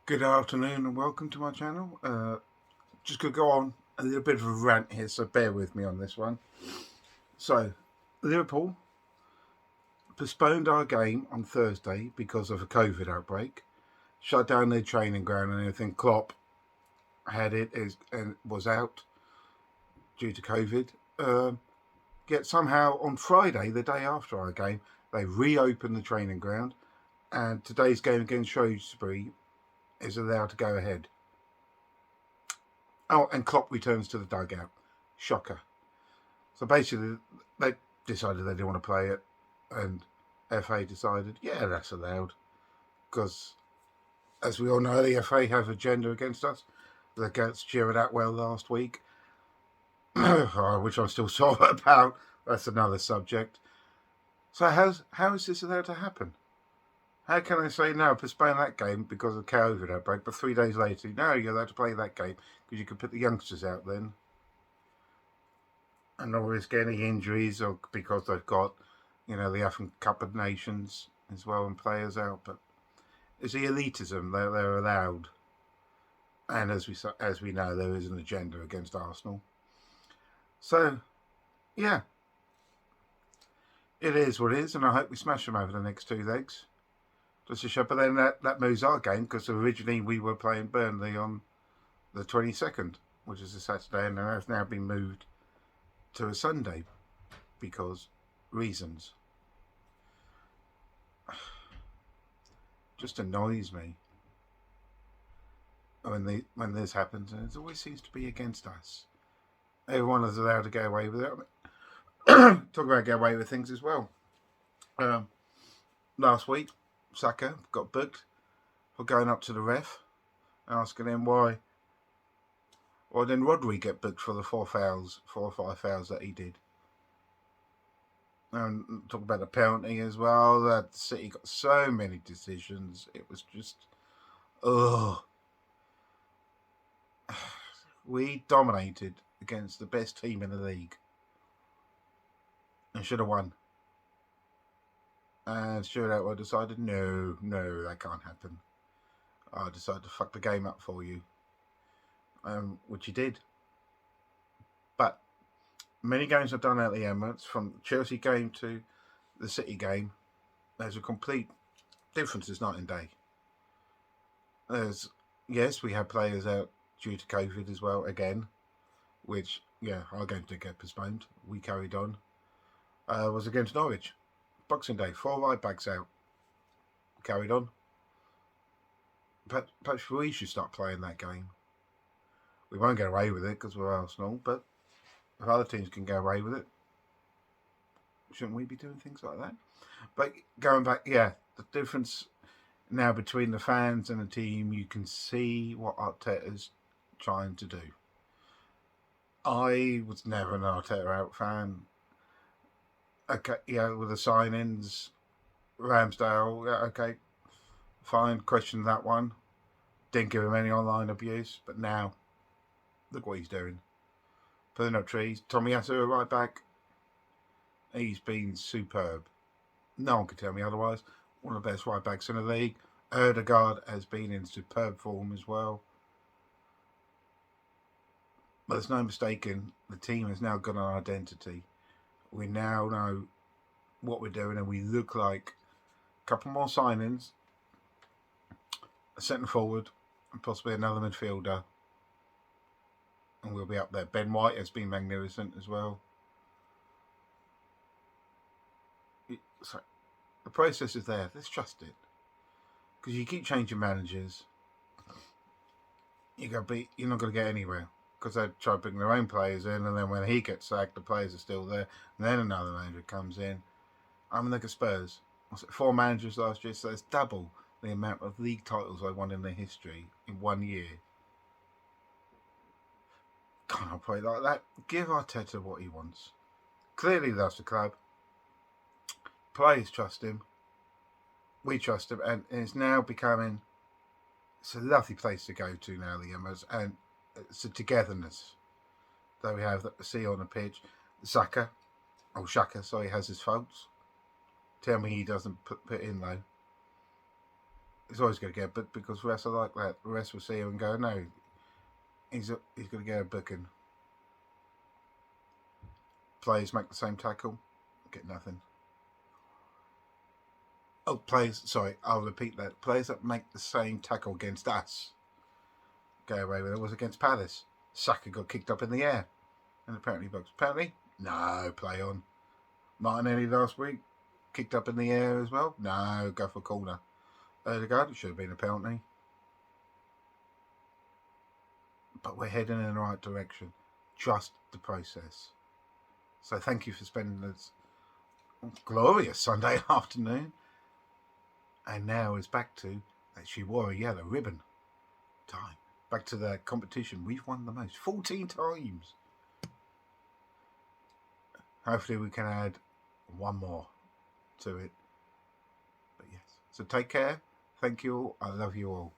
Good afternoon and welcome to my channel. Just going to go on a little bit of a rant here, so bear with me on this one. So, Liverpool postponed our game on Thursday because of a COVID outbreak, shut down their training ground and everything. Klopp had it and was out due to COVID. Yet somehow on Friday, the day after our game, they reopened the training ground, and today's game against Shrewsbury is allowed to go ahead. Oh, and Klopp returns to the dugout. Shocker. So basically, they decided they didn't want to play it, and FA decided, yeah, that's allowed. Because, as we all know, the FA have agenda against us. They got Stuart Atwell last week, which I'm still sore about. That's another subject. So how is this allowed to happen? How can they say no, postpone that game because of COVID outbreak, but 3 days later, no, you're allowed to play that game because you can put the youngsters out then and not risk any injuries, or because they've got, the African Cup of Nations as well and players out. But it's the elitism they're allowed, and as we know, there is an agenda against Arsenal. So, yeah, it is what it is, and I hope we smash them over the next 2 legs. Just a show, but then that moves our game because originally we were playing Burnley on the 22nd, which is a Saturday, and it has now been moved to a Sunday because reasons. Just annoys me when this happens, and it always seems to be against us. Everyone is allowed to get away with it. Talk about get away with things as well. Last week, Saka got booked for going up to the ref, asking him why didn't Rodri get booked for the 4 or 5 fouls that he did. And talk about the penalty as well. That City got so many decisions. It was just, ugh. We dominated against the best team in the league and should have won. And Stuart Atwell decided, no, that can't happen. I decided to fuck the game up for you, which he did. But many games I've done at the Emirates, from the Chelsea game to the City game, there's a complete difference. It's night and day. Yes, we had players out due to COVID as well again, which, our game did get postponed. We carried on. Was against Norwich. Boxing Day, 4 right backs out. Carried on. Perhaps we should start playing that game. We won't get away with it because we're Arsenal, but if other teams can get away with it, shouldn't we be doing things like that? But going back, the difference now between the fans and the team, you can see what Arteta's trying to do. I was never an Arteta out fan. Okay, with the sign-ins, Ramsdale, okay, fine, questioned that one. Didn't give him any online abuse, but now, look what he's doing. Putting up trees. Tomiyasu, right back. He's been superb. No one can tell me otherwise. One of the best right backs in the league. Erdegaard has been in superb form as well. But there's no mistaking, the team has now got an identity. We now know what we're doing, and we look like a couple more signings, a centre forward, and possibly another midfielder, and we'll be up there. Ben White has been magnificent as well. So the process is there. Let's trust it, because you keep changing managers, you're not going to get anywhere. Because they try to bring their own players in, and then when he gets sacked, the players are still there, and then another manager comes in. I mean, look at Spurs. 4 managers last year, so it's double the amount of league titles they won in their history in 1 year. Can't operate like that. Give Arteta what he wants. Clearly loves the club. Players trust him. We trust him, and it's now becoming, it's a lovely place to go to now, the Emirates, and it's a togetherness that we have that we see on the pitch. Shaka, has his faults. Tell me he doesn't put in though. He's always going to get a book because refs are like that. The rest will see him and go, no, he's going to get a booking. Players make the same tackle, get nothing. Oh, players, sorry, I'll repeat that. Players that make the same tackle against us go away with it. Was against Palace. Saka got kicked up in the air. And apparently box penalty? No, play on. Martinelli last week, kicked up in the air as well? No, go for a corner. Odegaard, it should have been a penalty. But we're heading in the right direction. Trust the process. So thank you for spending this glorious Sunday afternoon. And now it's back to that she wore a yellow ribbon time. Back to the competition. We've won the most. 14 times. Hopefully we can add one more to it. But yes. So take care. Thank you all. I love you all.